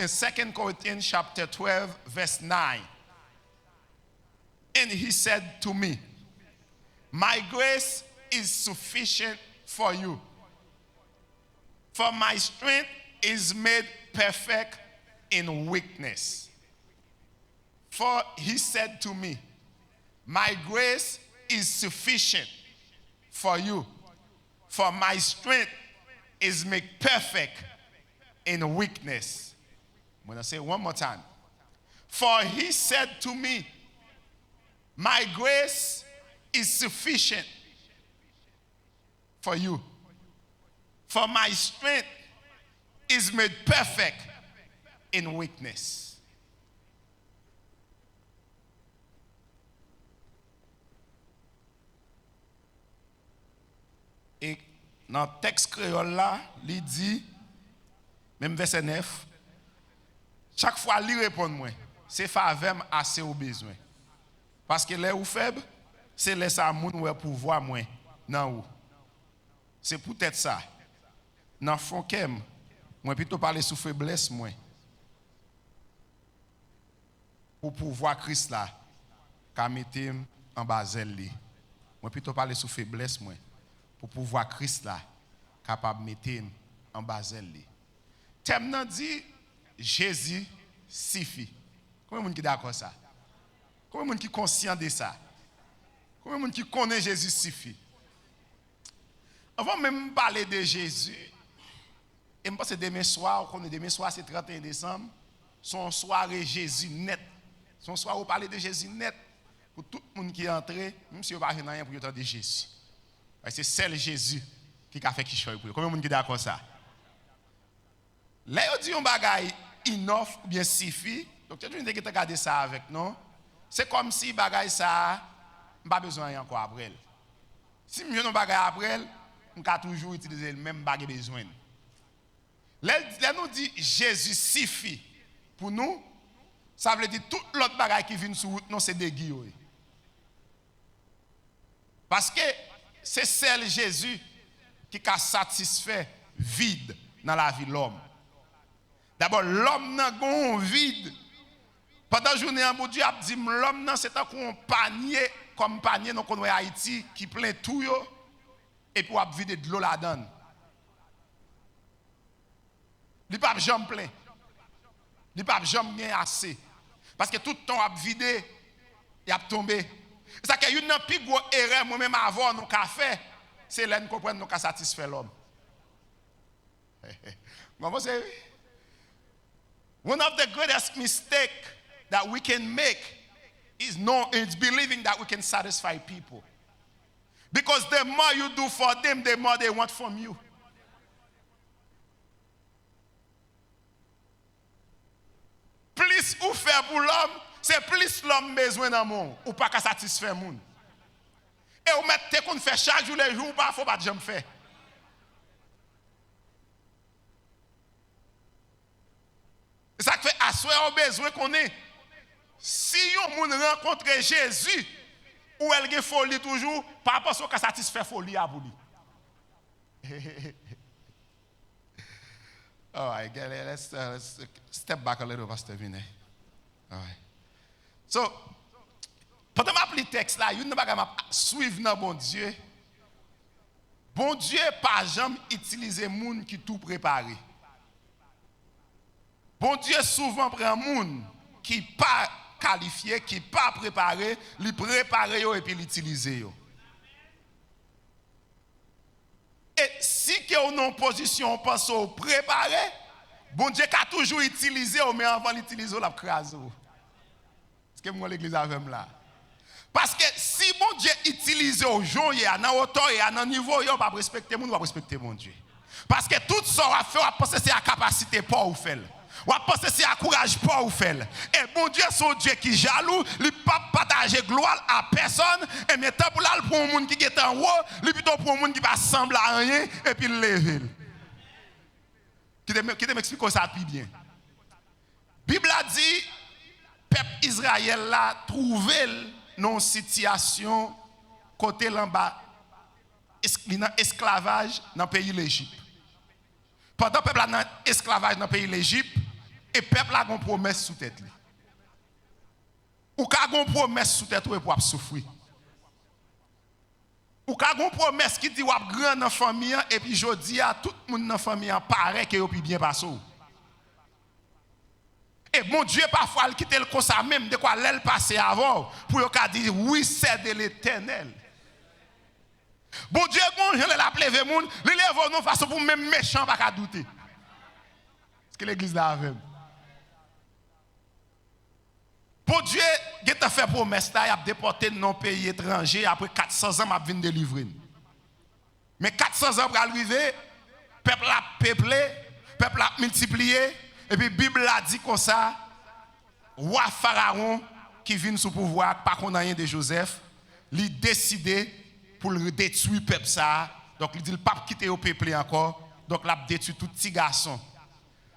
in 2 Corinthians chapter 12, verse 9. And he said to me, my grace is sufficient for you, for my strength is made perfect in weakness. For he said to me, my grace is sufficient for you, for my strength is made perfect in weakness. I'm going to say it one more time. For he said to me, my grace is sufficient for you, for my strength is made perfect in weakness. Et dans le texte créole là, il dit, même verset 9, chaque fois il répond moi, c'est faveur assez au besoin. Parce que les ou faible, c'est les ça moun ou pouvoir moins nan ou. C'est peut-être ça. Dans fond kem, moi plutôt parler sous faiblesse moi. Pour pouvoir Christ là, qu'a mettre en basel li. Moi plutôt parler sous faiblesse moi. Pour pouvoir Christ là, capable mettre en basel li. Thème nan dit Jésus suffit. Combien de monde qui d'accord ça? Combien de monde qui est conscient de ça? Combien de monde qui connaît Jésus suffit? Avant même parler de Jésus, et je pense que demain soir, c'est 31 décembre, son soirée Jésus net. Son soir, on parle de Jésus net. Pour tout le monde qui est entré, même si on ne parle rien pour entendre de Jésus. C'est seul Jésus qui a fait qui choisit pour eux. Combien de monde qui est d'accord ça? Là, on dit un bagage enough ou bien suffit. Donc, tu as dû regarder ça avec nous. C'est comme si bagage ça, je n'ai pas besoin encore après. Si je n'ai pas besoin après, on peut toujours utiliser le même bagage besoin. Là, nous dit Jésus suffit. Pour nous, ça veut dire tout l'autre bagage qui vient sur nous, c'est des guillemets. Parce que c'est seul Jésus qui a satisfait vide dans la vie de l'homme. D'abord, l'homme n'a pas vide. Pendant la journée, Dieu a dit l'homme c'est un panier, comme panier dans le Haïti, qui plein tout, et puis il vider de l'eau là-dedans. Il n'y a pas de jambe plein. Il n'y a pas de jambe bien assez. Parce que tout le temps, il a vidé, il a tombé. C'est que une plus grosse erreur, moi-même, avant, nous avons fait, c'est là que nous comprenons que nous avons satisfait l'homme. One of the greatest mistakes that we can make is believing that we can satisfy people. Because the more you do for them, the more they want from you. Plus ou faire pour l'homme, c'est plus l'homme besoin d'amour ou pas qu'à satisfaire le monde. Et vous mettez qu'on fait chaque jour les jours, il faut pas jamais faire. C'est ça qui fait asseoir au besoin qu'on est. Si on rencontre Jésus, ou elle a folie toujours, par rapport à ce qui satisfait folie à vous. All right, let's step back a little, Pastor Vinay. All right. So, pendant que je le texte là, il y a une suivre dans bon Dieu. Bon Dieu, pas jamais utiliser les gens qui tout préparé. Bon Dieu souvent prend des gens qui ne sont pas qualifiés, qui ne sont pas préparés, les préparer et puis l'utiliser. Et si on est en position, on pense au préparer, bon Dieu a toujours utilisé, mais avant d'utiliser, on l'a crasé. Est-ce que moi l'église avec là? Parce que si bon Dieu utilise aux gens, il y a dans hauteur, il y a dans niveau, il ne va pas respecter mon, il va respecter mon Dieu. Parce que tout ça on va faire, on va penser c'est la capacité pour vous faire. On va penser c'est le courage pour vous faire. Et bon Dieu, c'est un Dieu qui est jaloux, il ne peut pas partager gloire à personne. Et maintenant, pour un monde qui est en haut, il plutôt pour un monde qui va sembler à rien et puis le lever. Qui te m'explique ça plus bien. La Bible a dit, peuple Israël là, trouvé dans situation côté là bas, esclavage dans le pays de l'Égypte. Pendant que le peuple a esclavage dans le pays de l'Égypte, Et le peuple a une promesse sous tête. Ou a une promesse sous tête pour souffrir. Ou a une promesse qui dit ou grand dans la famille et puis je dis à tout le monde dans la famille paraît que vous bien passer. Et mon Dieu parfois il quitte le comme ça même de quoi l'aile passer avant pour dire oui c'est de l'Éternel. Bon Dieu bon je l'appelle le monde, il lève non façon pour même méchant pas douter. Est-ce que l'église là avec? Bon Dieu, il a fait promesse, il a déporté dans un pays étranger, après 400 ans, il a venu délivrer. Mais 400 ans pour arriver, le peuple a peuplé, le peuple a multiplié, et puis la Bible a dit comme ça, roi Pharaon qui vient sous pouvoir, pas qu'on a rien de Joseph, il a décidé pour le détruire le peuple ça, donc il dit le pape quitter au peuple encore, donc il a détruit tout petit garçon.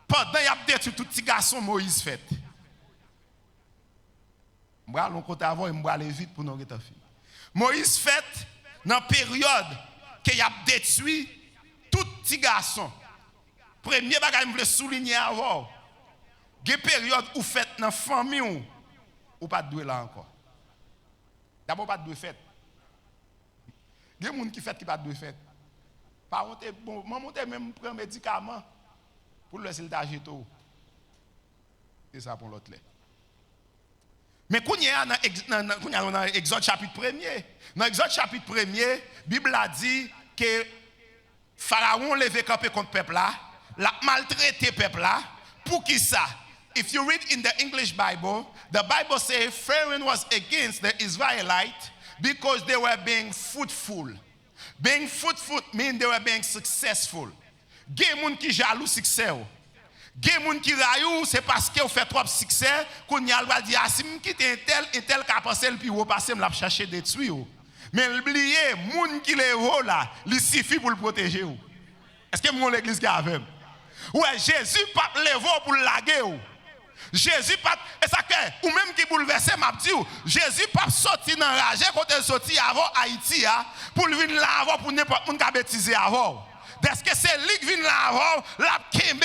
Pendant qu'il a détruit tout petit garçon, Moïse fait. Je vais aller vite pour nous faire. Moïse fait dans la période qu'il a détruit tout petit garçon. Premier bagage que je veux souligner avant. Il y a une période où fait dans la famille ou pas de là encore. D'abord pas de fête. Il y a des gens qui fait qui pas de fête. Par contre, bon, maman même prend un médicament pour le laisser le danger tout. C'est ça pour l'autre. Mais quand il y a dans Exode chapitre 1er, dans Exode chapitre 1er, la Bible a dit que Pharaon levait campé contre le peuple là, l'a maltraité le peuple là, pour qui ça? If you read in the English Bible, the Bible says Pharaoh was against the Israelites because they were being fruitful. Being fruitful means they were being successful. Il y a des gens qui jaloux succès. Il y a des gens qui raillent, c'est parce qu'ils ont fait trop de succès qu'on y a le dire, si je quitte un tel qui a passé le puis repasser, je vais chercher des détruire. Mais oubliez, les gens qui les ont là, il suffit pour le protéger. Est-ce que mon l'église qui a avec? Ouais, Jésus pas lever pour le laguer. Jésus pas, et ça que, ou même qui bouleverse, m'a dit, Jésus pas sorti dans la rage quand il sorti avant Haïti, pour venir là avant, pour n'importe qui a bêtisé avant. Parce que c'est lui qui vient là avant, la kembe,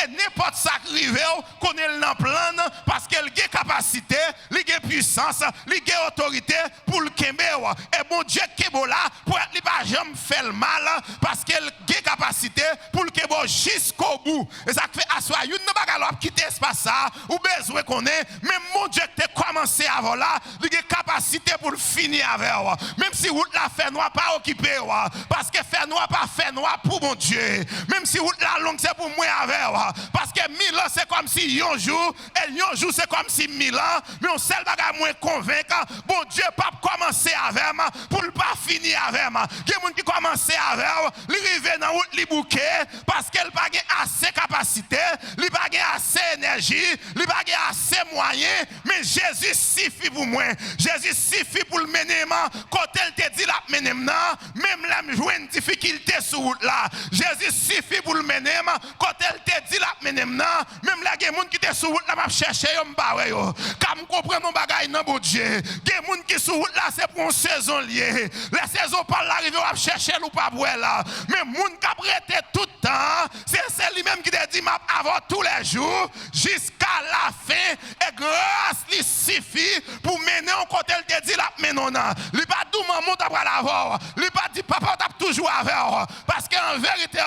et n'importe ça qui arrive, qu'on est dans le plan, parce qu'il a capacité, il a puissance, il a autorité pour le kembe. Et bon Dieu kembe là, pour ne pas jamais faire le mal, parce qu'il a capacité pour le kembe jusqu'au bout. Et ça fait asseoir, il ne va pas quitter espace ça, ou besoin qu'on ait, même mon Dieu qui a commencé avant là, il a capacité pour le finir avec. Même si vous la fait noir pas occupé, parce que fait noir pas fait noir pour mon Dieu. Même si la longue c'est pour moi avec. Parce que 1000 ans c'est comme si un jour, et un jour c'est comme si 1000 ans. Mais on seul bagage moins convaincant. Bon Dieu pas commencer avec pour ne pas finir avec. Il y a des gens qui commencent avec, ils arrivent dans le bouquet parce qu'elle n'a pas assez de capacité, ils n'ont pas assez d'énergie, ils n'ont pas assez de moyens. Mais Jésus suffit pour moi. Jésus suffit pour le mener. Quand elle te dit la mener, même la jouer une difficulté sur route là. Jésus suffit pour le mener. Quand elle te dit la mener, même la gens qui te sur route là, m'a chercher yo m'baré yo. Comme comprendre mon bagage dans bon Dieu. Des gens qui sur route là c'est pour une saison liée. La saison pas l'arriver à chercher ou pas boire là. Mais moun qui a prêté tout le temps, c'est lui-même qui te dit m'a avant tous les jours jusqu'à la fin et grâce lui suffit pour mener en côté elle te dit la menona. Lui pas tout maman t'a pas l'avoir. Lui pas dit papa t'a toujours avec parce qu'en vérité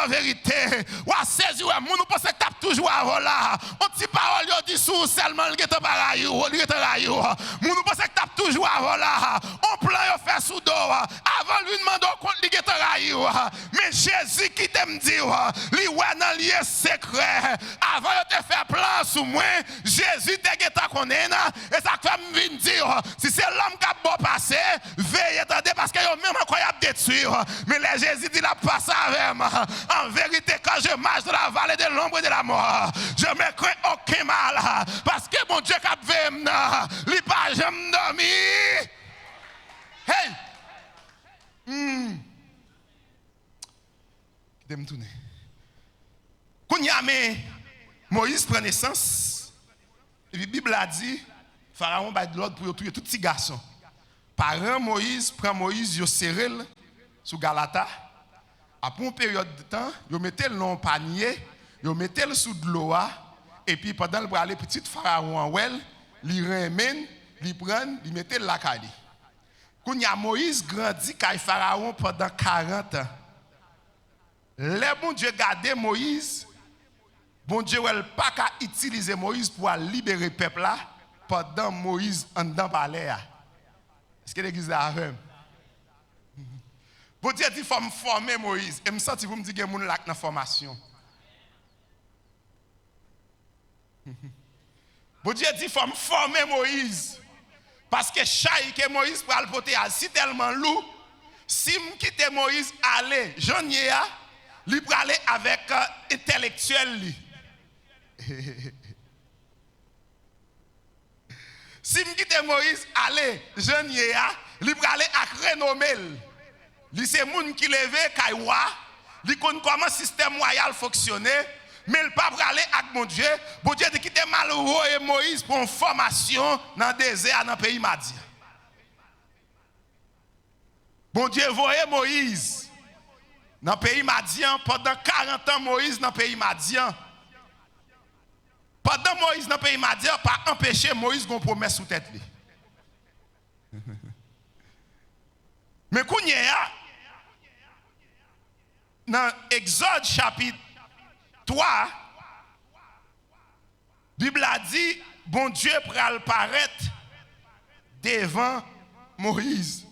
ou à 16 jours moun pense que t'a toujours avec là. On dit parole yo dit sous seulement il est pas rayou, il est rayou. Moun pense que t'a toujours avec là. On plan yo fait sous dos avant lui demander compte il est rayou. Mais Jésus qui t'aime dire lui ouais dans lieu secret avant de te faire plan sous moi Jésus te connaît et ça fait me dire si c'est l'homme qui a beau passer veillez attendez parce que yo même encore y a détruire mais les Jésus dit la passe avec moi en vérité quand je marche dans la vallée de l'ombre de la mort je me crains aucun mal parce que mon Dieu qui a veillé lui pas jamais dormi hey de me tourner. Quand y a Moïse prend naissance, et puis la Bible a dit, Pharaon va de l'ordre pour tuer tout petit garçon. Parent Moïse prend Moïse, il serré sous Galata. Après une période de temps, il mettait le dans panier, il mettait le sous de l'eau, Et puis pendant le aller petit pharaon en well, il ramène, il prend, il mettait la caille. Quand y a Moïse grandit kay pharaon pendant 40 ans. Le bon Dieu gardait Moïse. Bon Dieu n'a pas qu'à utiliser Moïse pour libérer le peuple là pendant Moïse en dedans palais. Est-ce que l'église a fait? Bon Dieu dit qu'il faut me former Moïse. Et me sens vous me dites que vous avez une formation. Bon Dieu dit qu'il faut me former Moïse. Parce que chaque que Moïse pour le porter si tellement lourd, si je quitte Moïse aller, j'en ai il pour aller avec intellectuel. Si je quitte Moïse aller, j'en ai il pour aller avec renommé. C'est moun qui leve kaywa, il connaît comment le système royal fonctionne, mais il pas aller avec mon Dieu. Bon Dieu dit qu'il était malheureux et Moïse pour une formation dans le désert dans le pays Madian. Bon Dieu voyait Moïse dans le pays Madian pendant 40 ans Moïse dans le pays Madian. Pendant Moïse dans le pays Madian, pas empêcher Moïse de promesse sous tête. Mais quand il y a dans Exode chapitre 3, la Bible a dit, bon Dieu pral paraître devant Moïse.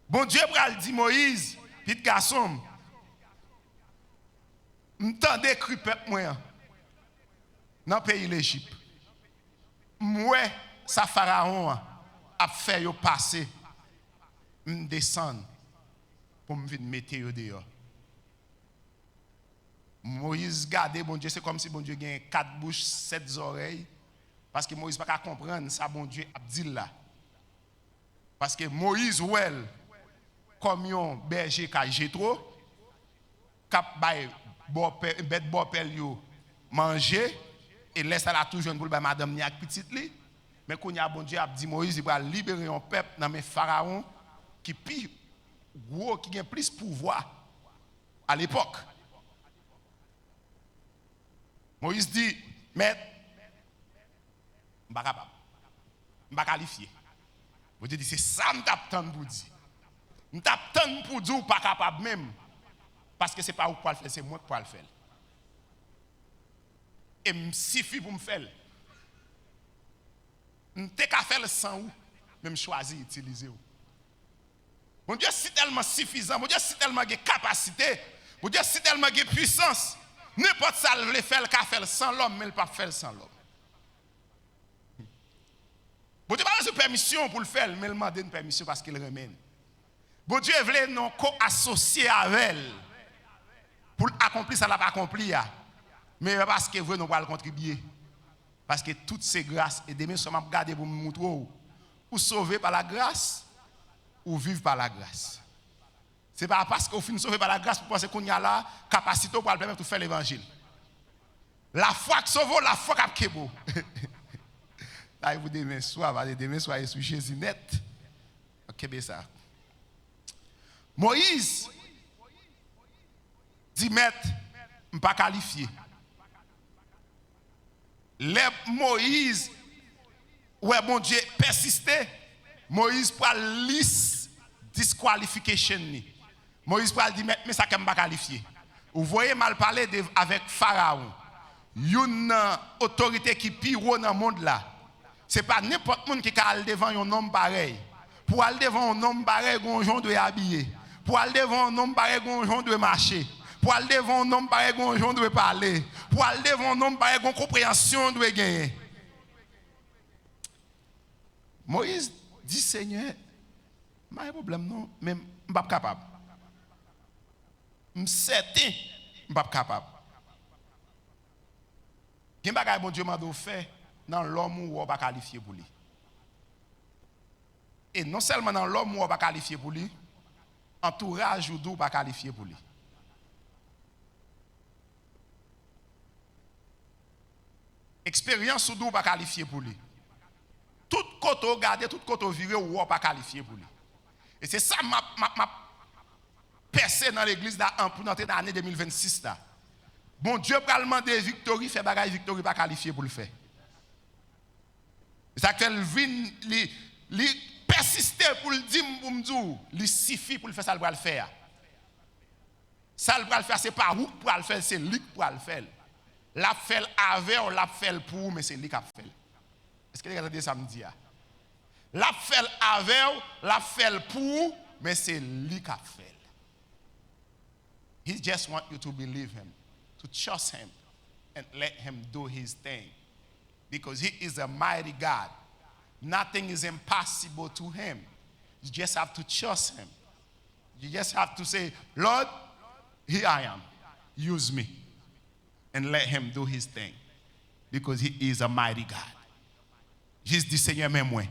Bon Dieu pral dit Moïse, petit garçon, m'tendez cru peuple moi dans le pays l'Égypte. Moi, ça pharaon a fait yo passer, m'descendre pour me mettre yo dehors. Moïse garde, bon Dieu, c'est comme si bon Dieu gagne 4 bouches, 7 oreilles. Parce que Moïse ne peut pas comprendre ça, bon Dieu a dit là. Parce que Moïse, well, comme un berger qui a Jétro, cap bay bête bopel yo manger et laisse la toujours pour madame ni ak petite li. Mais quand y a bon Dieu a dit Moïse il va libérer un peuple dans mes pharaons qui plus gros, qui a plus pouvoir à l'époque. Moïse dit, maître, je ne suis pas capable. Je ne suis pas qualifié. Vous dites, c'est ça que je t'attends pour dire. Je t'attends pour dire que je ne suis pas capable même. Parce que ce n'est pas vous qui le faire, c'est moi qui le faire. Et il me suffit pour me faire. Je ne peux pas faire sans vous, même choisir d'utiliser vous. Mon Dieu, c'est tellement suffisant. Mon Dieu, c'est tellement de capacité. Mon Dieu, c'est tellement de puissance. N'importe ça, il veut faire, il faire sans l'homme, mais il ne peut pas faire sans l'homme. Bon Dieu, pas de permission pour le faire, mais il demande une permission parce qu'il remène. Bon Dieu veut nous co-associer avec elle pour accomplir ça, il n'a pas accompli. Mais parce qu'il veut nous contribuer. Parce que toutes ces grâces, et demain, je vais regarder pour me montrer ou sauver par la grâce, ou vivre par la grâce. Ce n'est pas parce qu'on finit sauvé par la grâce pour penser qu'on y a la capacité pour permettre de faire l'évangile. La foi qui sauve, la foi qui est beau. Là, vous demain soir, demain soir, sur Jésus net. Ok, bien ça. Moïse dit, maître, je ne suis pas qualifié. Les Moïse, ouais, bon Dieu, persistait. Moïse pour liste disqualification. Moïse pour dire, mais ça ne suis pas qualifié. Vous voyez mal parler avec Pharaon. Une autorité qui pire dans le monde là. Ce n'est pas n'importe qui peut aller devant un homme pareil. Pour aller devant un homme pareil, un jour doit habiller. Pour aller devant un homme pareil, un jour doit marcher. Pour aller devant un homme pareil, un jour doit parler. Pour aller devant un homme pareil, une compréhension doit gagner. Moïse dit, Seigneur, je n'ai pas de problème, non, mais je ne suis pas capable. Je suis certain que je ne suis pas capable. Il y a des choses que Dieu m'a fait dans l'homme où on n'est pas qualifié pour lui. Et non seulement dans l'homme où on n'est pas qualifié pour lui, entourage ou n'est pas qualifié pour lui. Expérience ou n'est pas qualifié pour lui. Tout côté regardé, tout côté viré ou n'est pas qualifié pour lui. Et c'est ça m'a percé dans l'église pour entrer dans l'année 2026. Bon Dieu va demander victoire, fait bagaille victoire pas qualifié pour le faire. C'est ça que il persister pour le dire pour me dire, il suffit pour le faire ça le faire. Ça le faire c'est pas vous pour le faire, c'est lui pour le faire. La fait avec ou la fait pour mais c'est lui qui a fait. Est-ce que vous entendez ça me dit? La fait avec ou la fait pour mais c'est lui qui a fait. He just wants you to believe him, to trust him, and let him do his thing. Because he is a mighty God. Nothing is impossible to him. You just have to trust him. You just have to say, Lord, here I am. Use me. And let him do his thing. Because he is a mighty God. Juste dit Seigneur, même moi.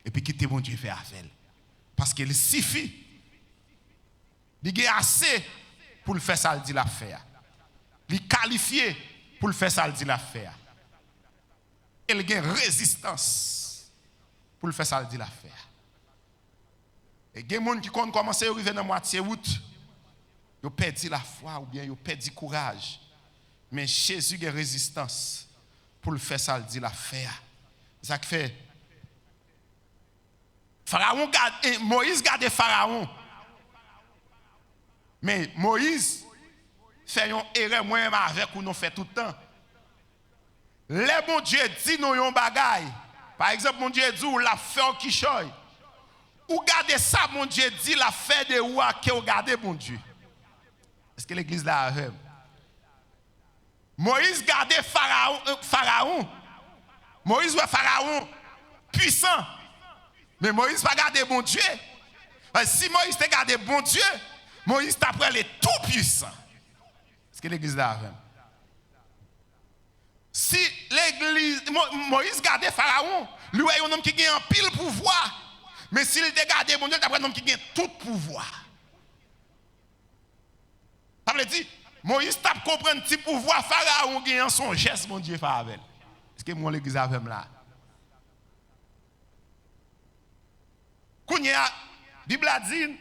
Et puis quittez mon Dieu faire affaire. Parce qu'il suffit. Il y a assez pour le faire ça, il dit l'affaire. Il est qualifié pour le faire ça, il dit l'affaire. Il y a résistance pour le faire ça, il dit l'affaire. Et il y a des gens qui commencent à arriver dans la moitié août, ils ont perdu la foi ou bien ils ont perdu le courage. Mais Jésus a résistance pour le faire ça, il dit l'affaire. C'est ça qui fait. Moïse garde Pharaon. Mais Moïse fait une erreur moi-même avec ou nous fait tout le temps. Les bon Dieu dit nous yon bagay. Par exemple, mon Dieu dit ou la fait au Kishoy. Ou gardez ça, mon Dieu dit la fait de ou à que ou gardez mon Dieu. Est-ce que l'église là a vu? Moïse gardait Pharaon. Moïse ouais Pharaon puissant. Mais Moïse pas gardé bon Dieu. Si Moïse te gardé bon Dieu, Moïse t'a pris les tout puissants. Est-ce que l'église là a vu? Si l'église, Moïse gardait Pharaon, lui est un homme qui a un pile pouvoir. Mais s'il te gardé bon Dieu, t'as pris un homme qui a tout pouvoir. Ça veut dire, Moïse t'a compris un petit pouvoir, Pharaon qui a son geste, mon Dieu, Favel. Est-ce que mon l'église a vu là? Kounia, Bible a dit,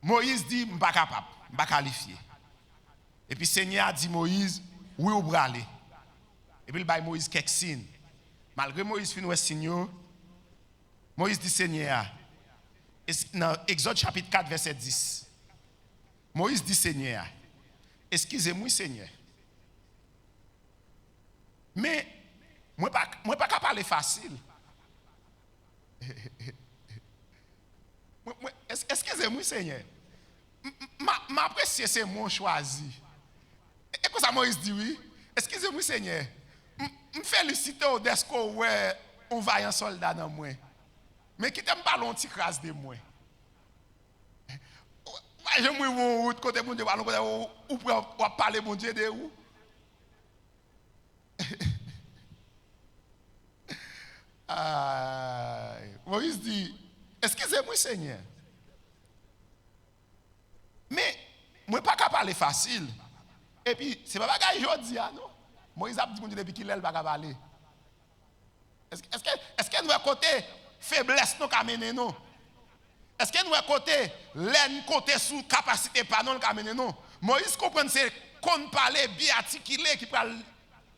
Moïse dit, je ne suis pas capable, je ne suis pas qualifié. Et puis Seigneur a dit Moïse, oui, ou aller. Et puis il a Moïse quelques signes. Malgré Moïse fin signe, Moïse dit Seigneur, dans Exode chapitre 4, verset 10. Moïse dit Seigneur, excusez-moi Seigneur. Mais moi pas capable parler facile. Excusez-moi Seigneur. M'apprécier c'est mon choisi. Et comme ça Moïse dit oui. Excusez-moi Seigneur. Me félicite au desco ouais on vaillant soldat dans moi. Mais qui t'aime pas l'on petit crasse de moi. Je me route côté mon Dieu ou pour parler mon Dieu de où. Moïse dit excusez-moi Seigneur. Mais moi pas capable parler facile. Et puis c'est pas bagaille jodi non. Moïse a dit mon Dieu depuis qu'il est pas capable parler. Est-ce que nous à côté faiblesse nous qu'a mené non? Est-ce que nous à côté l'aine côté sous capacité pas non qu'a mené non? Moïse comprend c'est qu'on parler bien articulé qui peut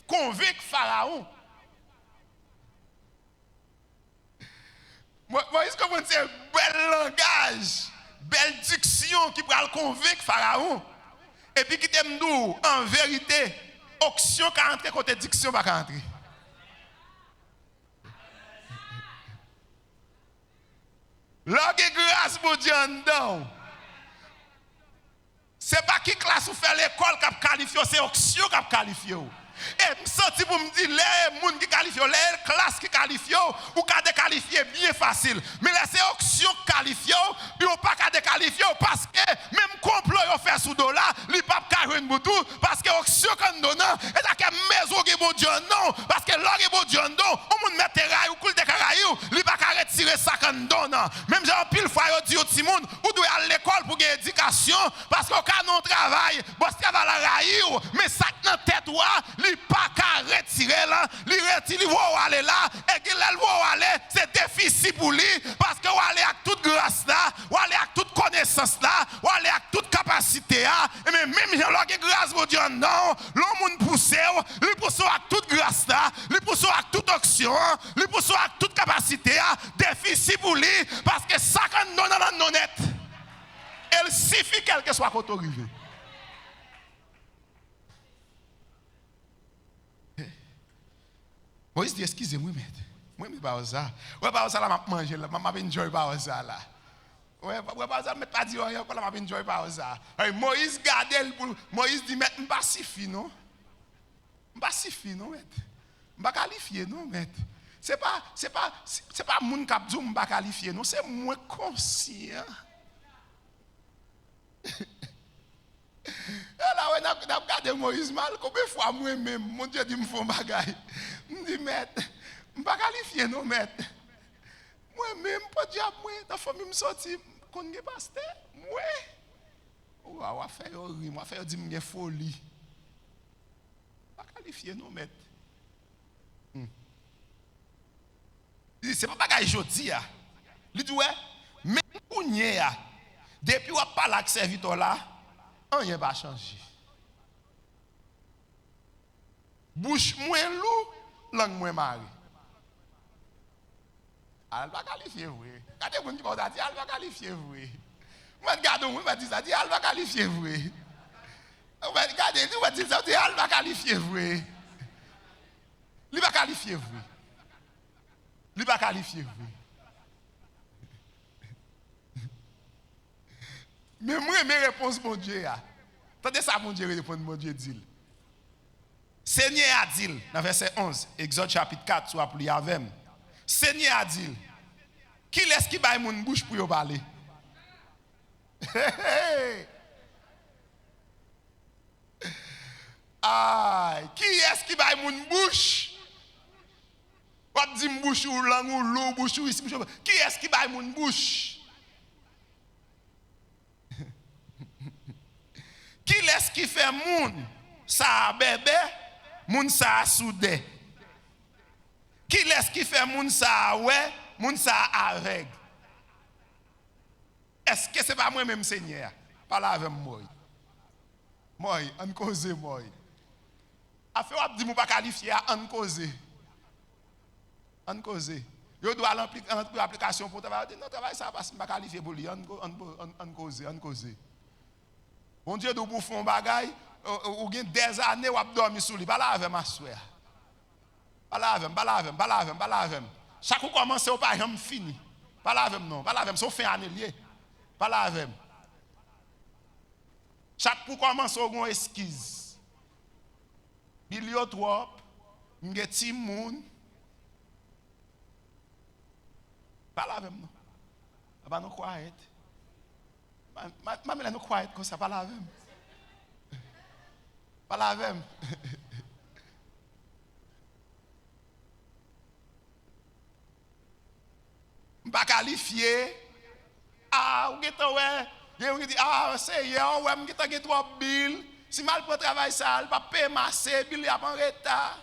convaincre Pharaon. Moïse comprend c'est bel langage, belle diction qui peut convaincre Pharaon. Et puis qui t'aime nous en vérité, auction qu'a entrer côté diction pas entrer. Lorsque grâce pour Dieu en dedans. C'est pas qui classe ou fait l'école qui a qualifié, c'est auction qui a qualifié. Et je sens pour me dire, les gens qui qualifient, les classes qui qualifient, ou qui déqualifié bien facile. Mais là, c'est auction qualifiée, puis ou pas déqualifié parce que même complot yon fait sous dollar, li pas carré boutou parce que auction qu'on donne, et ta maison qui bon Dieu non, parce que l'or est bon Dieu non, on moun mettre rail ou coule de caraïou, li pas retirer ça qu'on donne. Même genre pile fois yo dit au ti moun, ou doit aller à l'école pour gagner éducation parce qu'on ka non travail, boss travail la raïou, mais ça dans tête ou li pas qu'à retirer là, li retire va aller là et qu'il va aller, c'est difficile pour lui parce que va aller avec toute grâce là, va aller avec toute connaissance là, va aller avec toute capacité là, mais même Là, que grâce, mon Dieu, non. L'homme pousse, il pousse avec toute grâce, il pousse avec toute action, il pousse avec toute capacité, déficit pour lui, parce que ça qu'on donne dans la nonnette, elle suffit quel que soit côté arrivé. Moïse dit, excusez-moi, maître. Moi, je ne pas ça. Ouais, pas ça, là, je mange, là. Je enjoy pas ça, là. Ouais, pas ça, je ne pas dire rien, là, je enjoy pas ça. Moïse garde, Moïse dit, maître, je ne pas si non? Je ne pas si non, maître? Je ne pas qualifié, non, maître? C'est pas moun qui dit, je ne pas qualifié, non? C'est moi conscient. Là, on a regardé Moïse mal, combien de fois moi-même, mon Dieu dit, me font bagaille. Je dis, maître, je ne pas qualifié, non, maître. Moi-même, pas diable, moi, dans la famille, je sorti, qu'on ne pasteur, moi. On va faire horrible, on va faire dire que j'ai folie. Pas qualifié, non, maître. C'est pas bagaille jodi a. Il dit ouais, même kounye a. Depuis on parle avec serviteur là, rien va changer. Bouche moins loup, langue moins mari. Elle va qualifier vrai. Regardez mon qui va dire elle va qualifier vrai. Moi regarde moi va dire ça dit elle va qualifier vrai. Regardez nous va dire ça dit elle va qualifier vrai. Il va qualifier vrai. Il va qualifier vrai. Mais moi, mes réponses, mon Dieu, attendez ça, mon Dieu, répond, mon Dieu, dit. Seigneur a dit, dans verset 11, Exode chapitre 4, soit plus avec. Seigneur a dit, qui laisse qui baille mon bouche pour y parler? Aïe, qui est-ce qui baille mon bouche? What dit bouche ou langue ou l'eau, bouche ou ici, bouche. Qui est-ce qui baille mon bouche? Qui laisse qui fait moun ça bébé, moun ça soudé. Qui laisse qui fait moun ça ouais, moun ça avec. Est-ce que c'est pas moi même Seigneur? Parle avec moi. Moi, on cause moi. Afin on dit moi pas qualifié on cause. On cause. Yo doit l'application pour travailler. Non, travail ça parce que pas qualifié pour lui. On cause. Mon Dieu, nous bouffons un bagage, ou bien des années, ou dormi sous lui. Pas là avec ma soeur. Pas là avec. Chaque fois commence, ou pas jamais fini. Pas là avec non. Pas là avec, c'est fin année lié. Pas là avec. Chaque fois commence, on esquisse. Il y a trop, il y a petit monde. Pas là avec non. Pas nous quiet. Maman, nous quiet comme ça, pas la même. Pas la même. Je ne suis pas qualifié. Ah, vous avez ah, c'est hier, ouais, je suis trop bill. Si mal pour travailler ça, je pas payer massé, bill a en retard.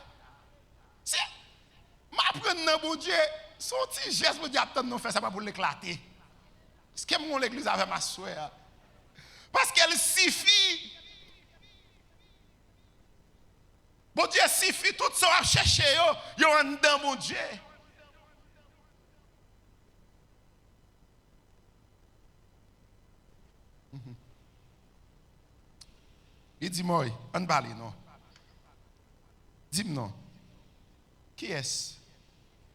C'est m'apprendre dans bon Dieu, son petit geste pour dire attendre nous faire ça pour l'éclater. Est-ce que mon l'église avec ma soeur? Parce qu'elle suffit. Bon Dieu suffit tout ça à chercher yo en dedans mon Dieu. Il dit moi, on parle non. Dis-moi non. Qui est-ce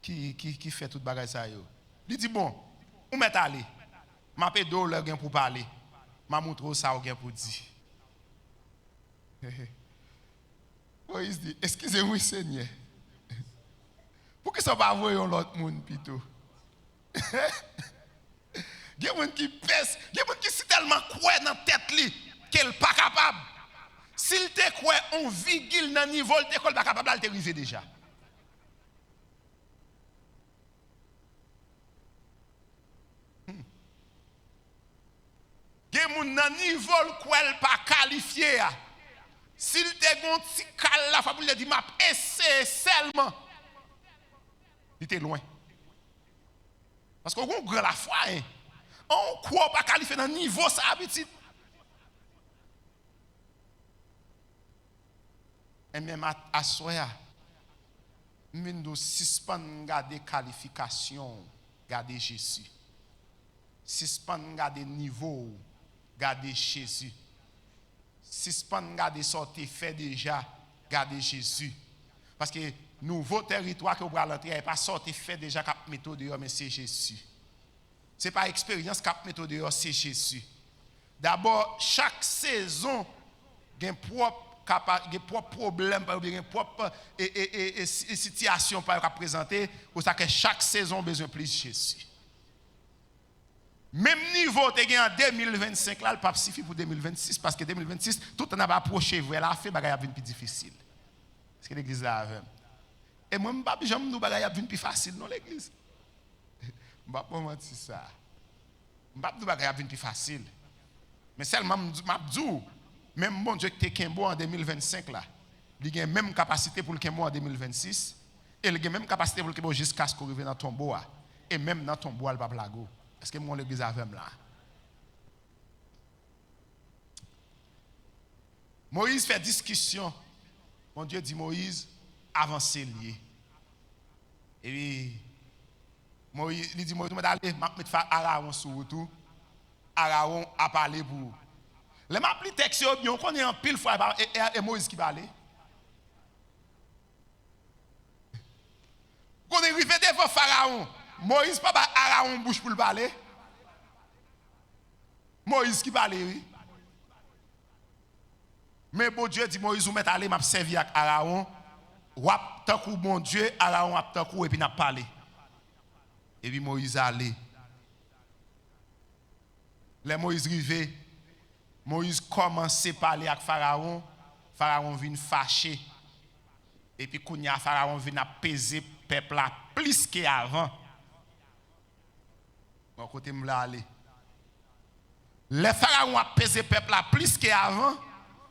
qui fait toute bagage ça yo? Il dit bon, on met aller. M'a paie d'eau le gain pour parler. M'a montre ça au gain pour dire. Moïse dit, excusez-moi Seigneur. Pourquoi ça va voir l'autre monde plutôt? Il y a des gens qui pèsent, il y a des gens qui sont tellement croient dans la tête qu'elle n'est pas capable. S'il te croit en virgule dans le niveau, il n'est pas capable de l'altériser déjà. Il y a des gens dans le niveau qui n'est pas qualifié. S'il te gon ti kal la fa pour lui dire m'a essayé seulement. Il était loin. Parce qu'on grand la foi hein. On croit pas qualifié dans niveau ça habitude. Et même à soya, nous suspend garder qualification, garder Jésus. Suspend garder niveau, garder Jésus. Suspend garder sortir fait déjà, garder Jésus. Parce que nouveau territoire que vous allez entrer, pas sortir fait déjà cap méthode mais c'est Jésus. C'est pas expérience cap méthode c'est Jésus. D'abord, chaque saison a un propre problème, un propre situation pour présenter, pour ça que chaque saison a besoin de plus de Jésus. Même niveau que tu en 2025, là, le pape suffit pour 2026, parce que 2026, tout le monde va approcher, vous la fait, bagay a plus difficile. Parce que l'église là avec. Et moi, je ne sais pas bagay a plus facile dans l'église. Je ne vais pas mentir ça. Je ne sais pas bagay a plus facile. Mais seulement, je dis, même bon Dieu qui est bon en 2025, là, il a la même capacité pour le Kembo en 2026, et il a la même capacité pour le Kembo jusqu'à ce qu'on arrive dans le tombeau. Et même dans le tombeau, il ne va pas plago. Est-ce que moi, l'église avec là? Moïse fait discussion. Mon Dieu dit Moïse, avancez lié. Et puis, Moïse, il dit Moïse, je vais aller, je vais faire Aaron sur tout. Aaron a parlé pour vous. Les m'a pris texte, on connaît en pile fois et Moïse qui va aller. Quand on est arrivé devant Pharaon, Moïse pas Aaron bouche pour le parler. Moïse qui parle, oui. Mais bon Dieu dit Moïse, vous mettez aller, m'a servi avec Aaron. Wap tant que bon Dieu, Aaron a tant que et puis n'a parlé. Et puis Moïse a allé. Les Moïse arrivé, Moïse commence à parler avec Pharaon. Pharaon vient fâché. Et puis Kounia Pharaon vient apaiser le peuple là plus qu'avant. Bon côté me là aller. Les Pharaons a pesé le peuple là plus qu'avant.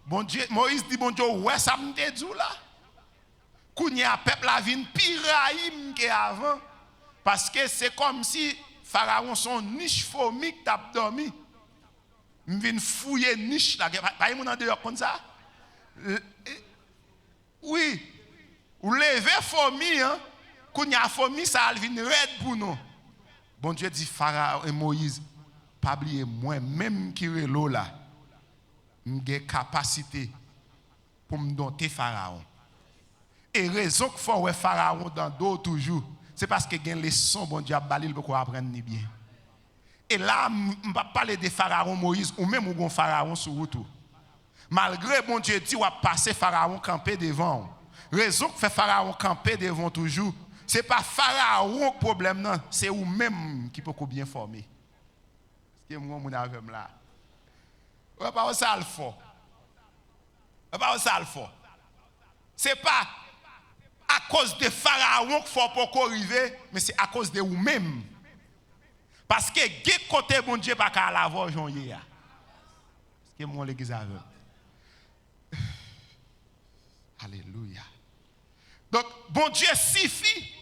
Bon Dieu, Moïse dit bon Dieu, ouais ça me dit là. Kounia peuple là vient piraïm qu'avant parce que c'est comme si Pharaon son niche fourmi qui t'a dormi. Je viens fouiller niche là, pas mon en dehors comme ça. Oui. Ou lever fourmi hein. Kounia fourmi ça vient red pour nous. Bon Dieu dit Pharaon et Moïse, pas oublier moi même qui est là, j'ai capacité pour me dompter Pharaon. Et raison que faut ouais Pharaon dans dos toujours, c'est parce que gain leçon bon Dieu a balil pour apprendre ni bien. Et là, on va parler de Pharaon Moïse ou même ou Pharaon sur route. Malgré bon Dieu dit ou a passer Pharaon camper devant. Raison que fait Pharaon camper devant toujours, c'est pas Pharaon problème non, c'est ou même qui peut bien former. Parce que moi mon avec là. On va pas ça le fort. On va pas ça le fort. C'est pas à cause de Pharaon qu'il faut pas arriver, mais c'est à cause de vous-même. Parce que quel côté bon Dieu pas qu'à l'avoir janvier. Parce que moi l'église avec. Alléluia. Donc bon Dieu suffit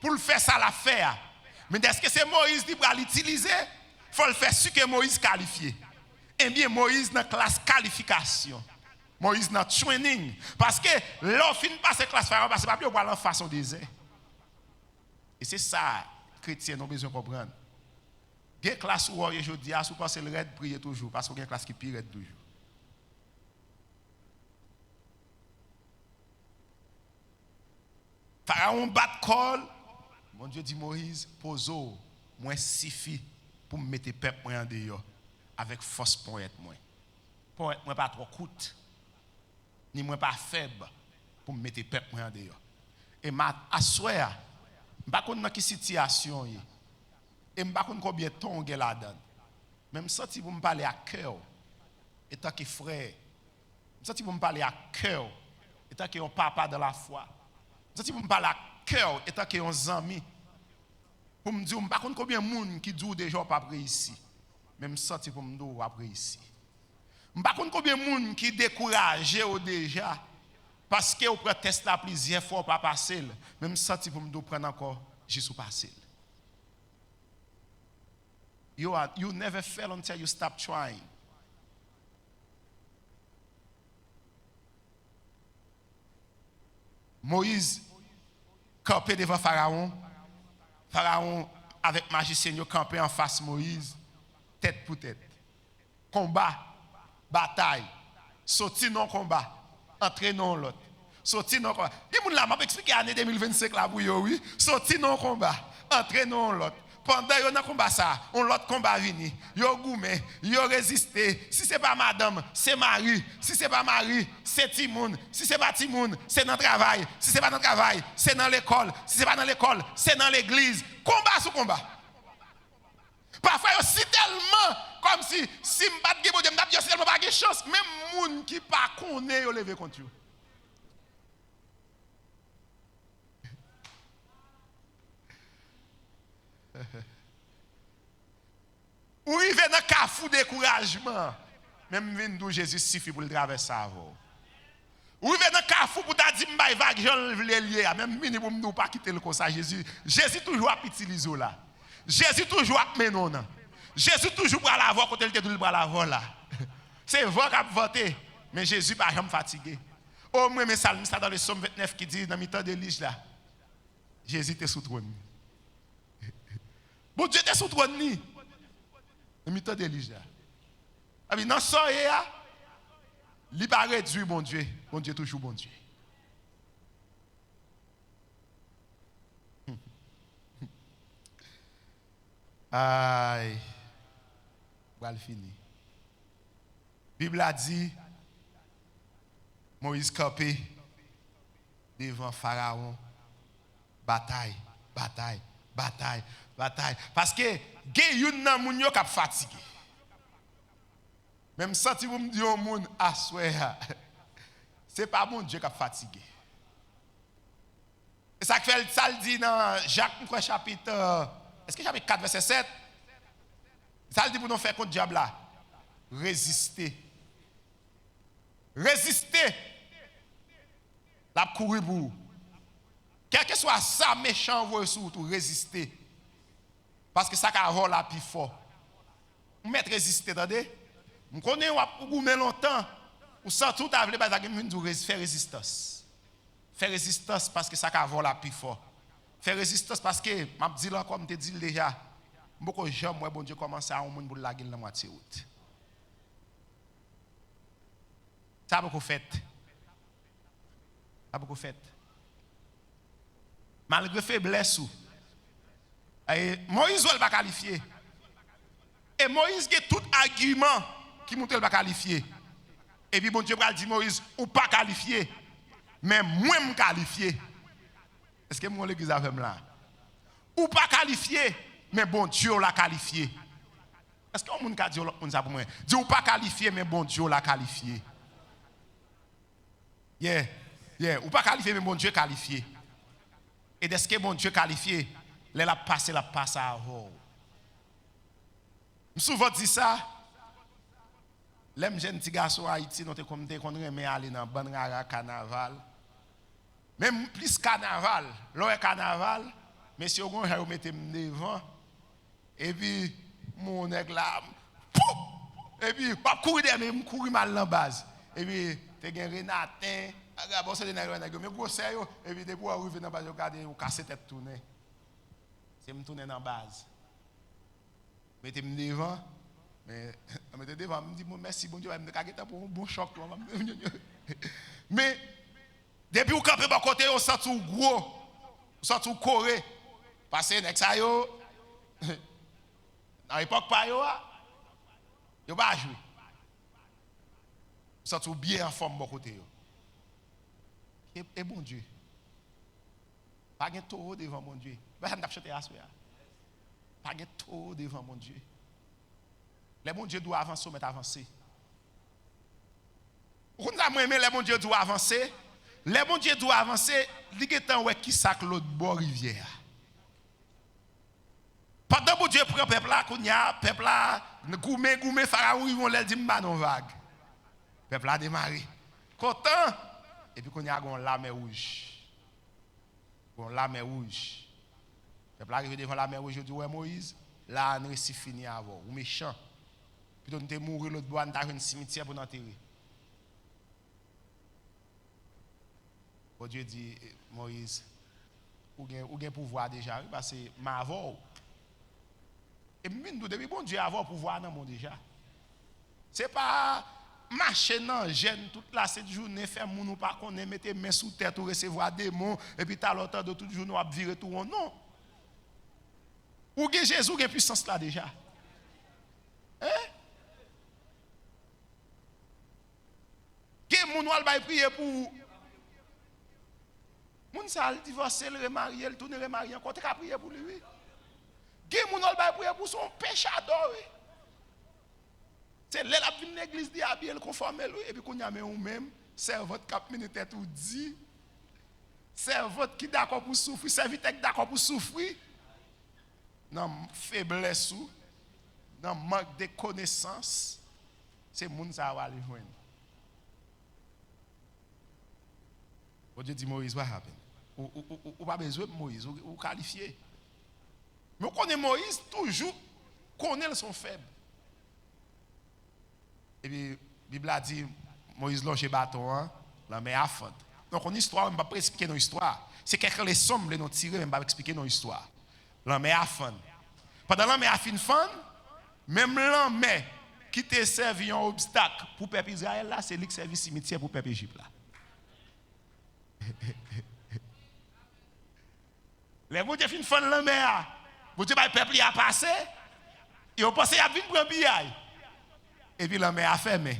pour le faire ça l'affaire. Mais est-ce que c'est Moïse qui va l'utiliser? Il faut le faire ce que Moïse qualifié. Eh bien Moïse dans la classe qualification. Moïse dans training. Parce que l'offre pas cette classe pharaon parce que pas bien en façon désert. Et c'est ça chrétien ont besoin de comprendre. Il y a une classe où je dis à sous passer le raid prier toujours parce qu'il y a une classe qui pire toujours. Pharaon bat col. Mon Dieu dit Moïse, pose-o, moi suffit pour me mettre peuple en dehors avec force pour être moi. Pour être moi pas trop coûte ni moi pas faible pour me mettre peuple en dehors. Et m'a assoya, pas connait dans quelle situation y. Et pas connait combien de temps on là-dedans. Même senti pour me parler à cœur étant que frère. Senti pour me parler à cœur étant que un papa de la foi. Senti pour me parler à cœur étant que un ami. Pour me dire pas connait combien de monde qui dit déjà pas après ici. Même senti pour me dire après ici. Pas connait combien de monde qui découragé déjà parce que au test la plusieurs fois pas passer. Même senti pour me dire prendre encore juste passer. You never fail until you stop trying. Moïse campé devant Pharaon. Pharaon avec magicien campé en face Moïse, tête pour tête. Combat, bataille, sorti non combat, entrer non l'autre. Sorti non combat. Il y a des gens qui expliqué l'année 2025 là pour eux, oui. Sorti non combat, entrer non l'autre. Pendant que vous combat ça, on l'autre combat vini. Yo goumé, yo résisté. Si c'est pas madame, c'est Marie. Si c'est pas Marie, c'est Timoun. Si c'est pas Timoun, c'est dans le travail. Si c'est pas dans le travail, c'est dans l'école. Si c'est pas dans l'école, c'est dans l'église. Combat sous combat. Parfois, si tellement comme si je pas de bon Dieu, je tellement pas de chance, même moun qui pas connaît yo lever contre vous. Ou il vient dans le cafou découragement. Même vin d'où Jésus suffit pour le traverser ça. Ou il vient dans le cafou pour te dire que vague Jean le lié. Même mini pour nous pas quitter le comme ça. Jésus toujours a utilisé là. Jésus toujours a menon. Jésus toujours pour la voix quand il était pour la voix là. C'est voix qui a voté. Mais Jésus pas jamais fatigué. Au moins, mes salmistes dans le psaume 29 qui dit dans le temps d'Élige là, Jésus était sous trône. Bon Dieu était sous trône. Dans le temps d'Élige là. Dans ce soir, il n'est pas réduit, bon Dieu. Bon Dieu toujours bon Dieu. Aïe. Voilà fini. La Bible a dit, Moïse campé devant Pharaon. Bataille, bataille, bataille, bataille. Parce que, il y a un moun qui est fatigué. Même si vous me dites un moun à soi, ce n'est pas mon Dieu qui est fatigué. Et ça fait ça le dit dans Jacques chapitre, est-ce que chapitre 4 verset 7? Ça le dit pour nous faire contre le diable là. Résister. Résister. La courir pour vous. Quel que soit ça méchant, vous surtout résister. Parce que ça va avoir la plus fort. Vous mettez résister, attendez? Vous connaissez vous mettez longtemps. Vous sentez tout à l'heure, faire résistance. Faire résistance parce que ça va avoir la plus fort. Faire résistance parce que, je dis là, comme je dis déjà, beaucoup de gens, bon Dieu, commence à un monde pour la gueule dans la moitié route. Ça a beaucoup fait. Ça a beaucoup fait. Malgré faiblesse, Moïse ne va pas qualifier. Et Moïse a tout argument qui montre qu'il ne va pas qualifier. Et puis bon Dieu va dire Moïse, ou pas qualifié, mais moi je qualifié. Est-ce que moi l'église avec moi là? Ou pas qualifié, mais bon Dieu l'a qualifié. Est-ce que on peut dire ça pour moi? Dis ou pas qualifié, mais bon Dieu l'a qualifié. Ou pas qualifié, mais bon Dieu qualifié. Et est-ce que bon Dieu qualifié, il a passé à vous. Je souvent dit ça. Les jeunes petits garçons à Haïti, nous sommes comme qu'on aime aller dans le carnaval. Même plus carnaval, l'heure carnaval, monsieur on va mettre devant et puis mon nèg là et puis pas courir derrière me courir mal dans base et puis tu gen Renatin bon c'est des nèg mais gros sérieux et puis depuis arriver dans base regarder ou casser tête tourner c'est me tourner dans base mettez me devant mais mettez devant me dit merci bon Dieu me caguer pour un bon choc mais depuis vous campez à côté, vous sentez tout gros, vous sentez tout coré. Parce que ça yo, dans l'époque pas yo, yo pas jouer. Vous sentez bien en forme à côté. Et bon Dieu, pas de taureau devant mon Dieu. Pas de chanter à soir. Pas de taureau devant mon Dieu. Les bon Dieu doit avancer, mais avancer. Vous avez aimé les bon Dieu doit avancer. Les bon Dieu doit avancer, il y a temps qui sac l'autre bord rivière. Pendant que Dieu prend le peuple là, peuple là, goumé, pharaon, ils vont leur dire non vague. Le peuple a démarré. Content. Et puis qu'on y a une lame rouge. Une lame rouge. Le peuple arrive devant la mer rouge, je dis ouais Moïse, là on est fini avant, ou méchant. Puis on est mourir l'autre bord, on a un cimetière pour l'enterrer. Bon Dieu dit, Moïse, ou gen pouvoir déjà, parce que ma voix. Et nous, depuis bon Dieu avoir pouvoir dans le monde déjà. C'est pas marcher dans gêne toute la cette journée, faire moun ou pas qu'on mettre main sous tête ou recevoir des mots, et puis t'as l'autre de toute journée, on virer tout. Non. Ou gen Jésus, ou gen puissance là déjà. Hein? Gen moun ou al prier pour. Moun sa al divorcer, le remarier, le tourner remarier, encore t'as prier pour lui. Gen moun ou al prier pour son péchador. C'est là la vie de l'église dit habiller le conformer lui et puis qu'on y a même servante cap minute tout dit servante qui d'accord pour souffrir serviteur qui d'accord pour souffrir non faiblesse ou non manque de connaissances c'est moun ça va aller joindre. Bon Dieu dit Moïse what happened ou pas besoin de Moïse ou qualifié mais on connaît Moïse toujours connaît son faible. Et puis, la Bible a dit, Moïse lâche le bâton, la mer a fond. Donc, on histoire, on ne va pas expliquer nos histoires. C'est quelques leçons que nous tirons, mais on ne va pas expliquer nos histoires. La mer a fond. Pendant la mer a fond, même la mer qui te servi un obstacle pour le peuple Israël, c'est lui qui servi cimetière pour le peuple Égypte. Les gens qui font la mer, vous dites que le peuple a passé, ils ont pensé à venir pour un billard. Et puis la mer a fermé.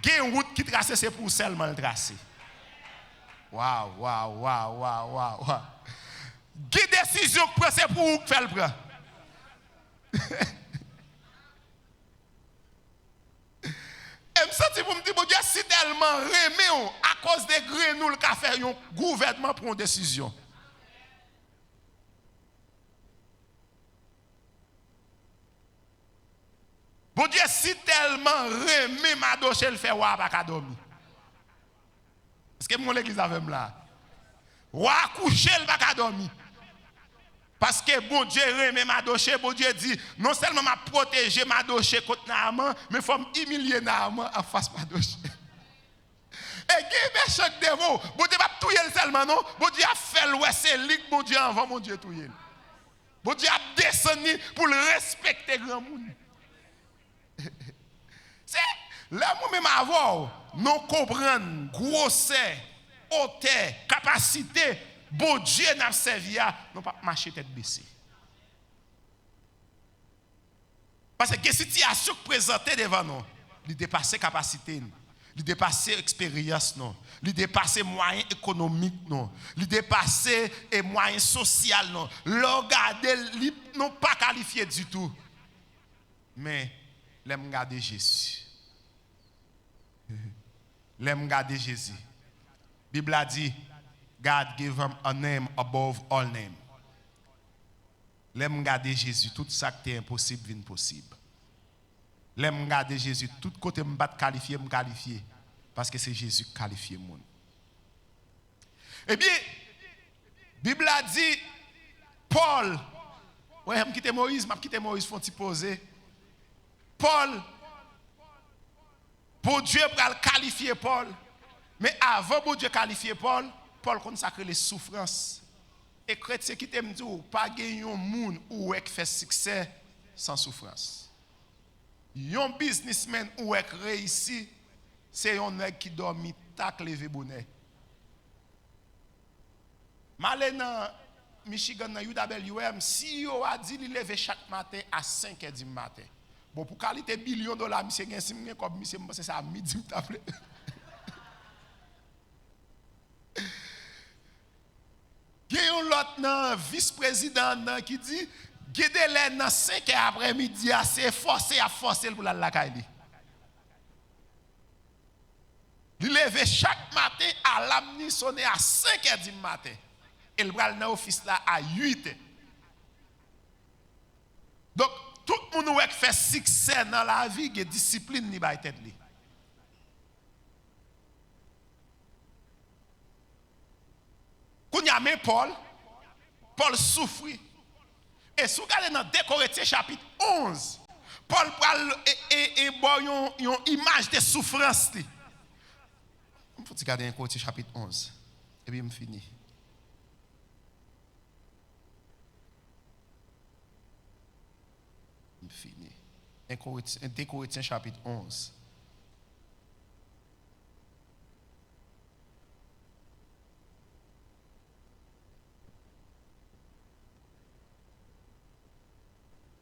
Il y a une route qui trace, c'est pour seulement le tracer. Waouh. Il y a une décision que c'est pour vous faire le prendre. Et je me sens pour me dire, bon Dieu, si tellement remet à cause des grenouilles qu'a fait un gouvernement pour une décision. Bon Dieu, si tellement remet ma doche, le fait wa pas dormir. Est-ce que mon l'église avec moi là? Wa coucher le pas dormir. Parce que bon Dieu remet ma doche, bon Dieu dit non seulement m'a protéger ma doche contre Naaman, mais faut humilier Naaman en face ma doche. Et qui chaque démon, bon Dieu pas touyer seulement non, bon Dieu a fait le c'est lui bon Dieu avant mon Dieu touyer. Bon Dieu a descendu pour le respecter grand monde. C'est là moi-même avoir nous comprendre grosseur, hauteur, capacité, bon Dieu n'a servi à non pas marcher tête baissée. Parce que la situation présentée devant nous, il dépasse capacité, il dépasse expérience non, il dépasse moyens économiques non, il dépasse moyens sociaux non. Regarder non pas qualifié du tout. Mais l'aime garder Jésus. L'aime garder Jésus. La Bible a dit, God gave him a name above all names. L'aime garder Jésus, tout ça qui est impossible vient possible. L'aime garder Jésus, tout côté me bat qualifié, me qualifier. Parce que c'est Jésus qui qualifie le monde. Eh bien, la Bible a dit, Paul, ouais, je quitte Moïse, font il poser. Paul, pour Dieu pour qualifier Paul, mais avant pour Dieu qualifier Paul, Paul consacre les souffrances. Et chrétien qui t'aime dit, pas gagner un monde où est fait succès sans souffrance. Un businessman où est réussi, c'est un nèg qui dormi tac levé bonnet. Malé dans Michigan dans UWM, si yo a dit il lever chaque matin à 5h du matin. Bon, pour qualité billion de dollars, monsieur gagne, si vous comme monsieur, c'est ça à midi, m'taple. Il y a un autre vice-président qui dit, guidez-les dans 5h après-midi, c'est forcé à forcer pour la caille. Il lève chaque matin à l'amni sonner à 5h du matin. Et il va dans l'office là à 8h. Donc, tout le monde qui fait succès dans la vie, il y a discipline ni ba tête li. Quand y a même Paul souffre. Et si vous regardez dans 2 Corinthiens chapitre 11, Paul parle et une image de souffrance. faut regarder 1 Corinthiens chapitre 11. Et puis je finis. Je finis. 1 Corinthiens chapitre 11.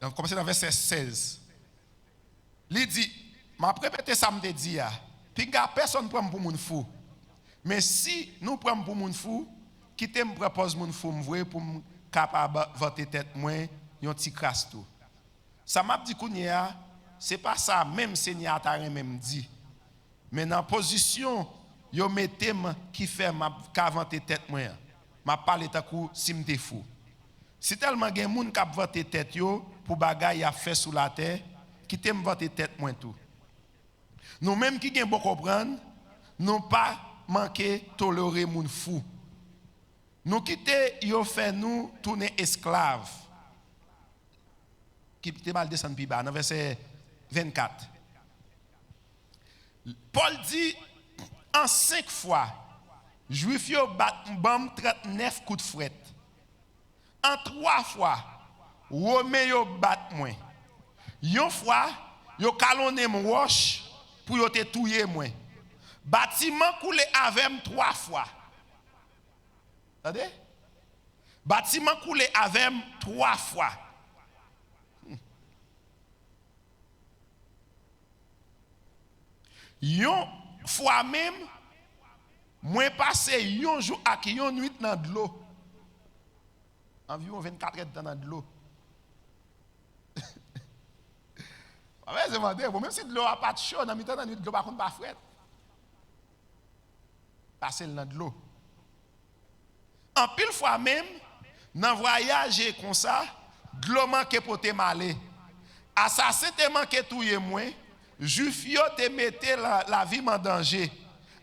On commence dans verset 16. Il dit, je vais répéter ça, je dis, puis personne ne prend pour mon fou. Mais si nous prenons pour mon fou, quittez me propose mon fou, pour me capable voter tête moins, un petit crasse tout. Ça m'a dit qu'on y a, c'est pas ça même Seigneur t'a même dit. Mais dans la position yo mettez qui fait m'a voter tête moins. M'a parlé ta coup si me fou. Si tellement gen moun k'ap voter tête yo pour bagay a fait sous la terre, quittez me voter tête moins tout. Nous même qui gen bon comprendre, nous pas manquer tolérer moun fou. Nous quitter yo fait nous tourner esclaves. Qui te mal descendre plus bas dans verset 24. Paul dit en 5 fois Juif yo bam 39 coups de fouet. En 3 fois Romain yo bat moins. Yon fois yo calonné mon roche pour yo te touyer moins. Bâtiment coulé avec 3 fois. Attendez? Bâtiment coulé avec 3 fois. Yon fois même, moi passé yon jour ak yon nuit dans de l'eau. Environ 24 heures dans de l'eau. Même si de l'eau a pas de chaud, dans mi-temps dans nuit de l'eau par contre pas frais. Passer dans de l'eau. En pile fois même, dans voyage comme ça, de l'eau manque pour te maler. Assassin te manque touyer moins. Juif yo te mette la vie en danger.